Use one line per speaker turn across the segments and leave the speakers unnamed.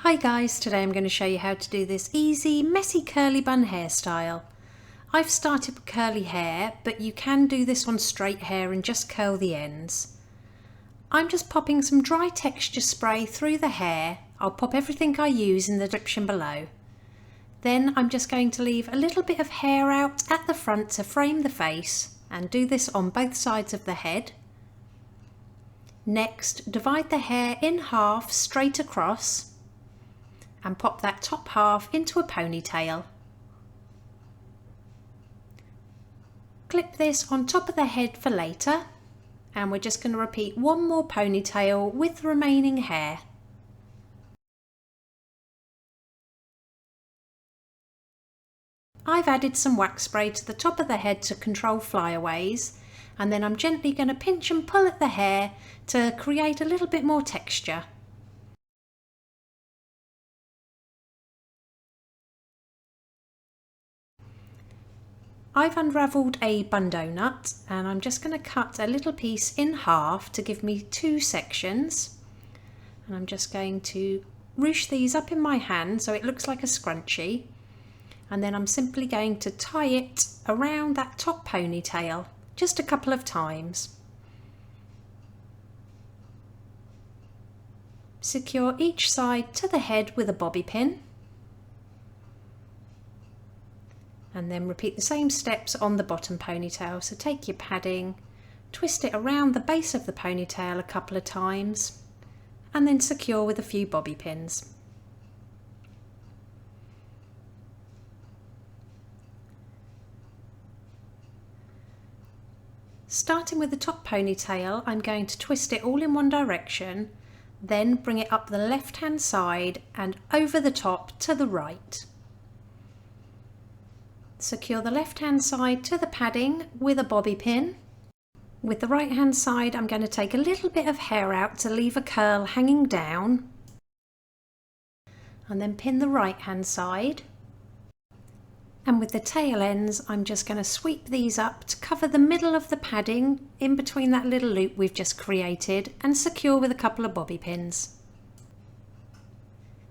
Hi guys, today I'm going to show you how to do this easy, messy curly bun hairstyle. I've started with curly hair, but you can do this on straight hair and just curl the ends. I'm just popping some dry texture spray through the hair. I'll pop everything I use in the description below. Then I'm just going to leave a little bit of hair out at the front to frame the face and do this on both sides of the head. Next, divide the hair in half straight across and pop that top half into a ponytail. Clip this on top of the head for later, and we're just going to repeat one more ponytail with the remaining hair. I've added some wax spray to the top of the head to control flyaways, and then I'm gently going to pinch and pull at the hair to create a little bit more texture. I've unravelled a bun donut and I'm just going to cut a little piece in half to give me two sections, and I'm just going to ruche these up in my hand so it looks like a scrunchie, and then I'm simply going to tie it around that top ponytail just a couple of times. Secure each side to the head with a bobby pin. And then repeat the same steps on the bottom ponytail. So take your padding, twist it around the base of the ponytail a couple of times, and then secure with a few bobby pins. Starting with the top ponytail, I'm going to twist it all in one direction, then bring it up the left hand side and over the top to the right. Secure the left hand side to the padding with a bobby pin. With the right hand side I'm going to take a little bit of hair out to leave a curl hanging down, and then pin the right hand side, and with the tail ends I'm just going to sweep these up to cover the middle of the padding in between that little loop we've just created, and secure with a couple of bobby pins.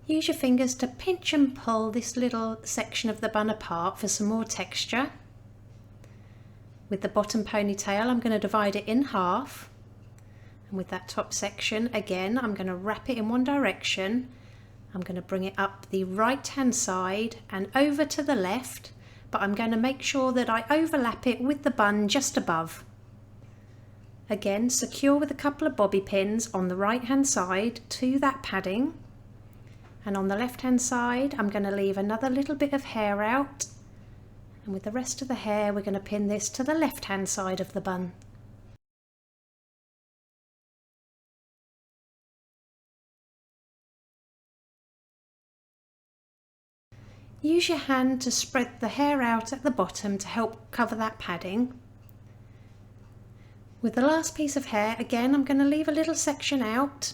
Use your fingers to pinch and pull this little section of the bun apart for some more texture. With the bottom ponytail I'm going to divide it in half, and with that top section again I'm going to wrap it in one direction. I'm going to bring it up the right hand side and over to the left, but I'm going to make sure that I overlap it with the bun just above. Again, secure with a couple of bobby pins on the right hand side to that padding. And on the left hand side I'm going to leave another little bit of hair out, and with the rest of the hair we're going to pin this to the left hand side of the bun. Use your hand to spread the hair out at the bottom to help cover that padding. With the last piece of hair again I'm going to leave a little section out.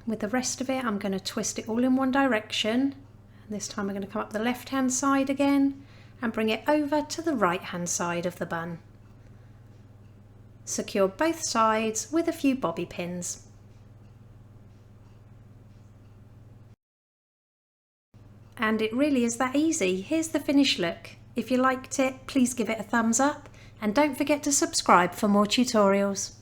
With the rest of it I'm going to twist it all in one direction, and this time I'm going to come up the left hand side again and bring it over to the right hand side of the bun. Secure both sides with a few bobby pins. And it really is that easy. Here's the finished look. If you liked it, please give it a thumbs up and don't forget to subscribe for more tutorials.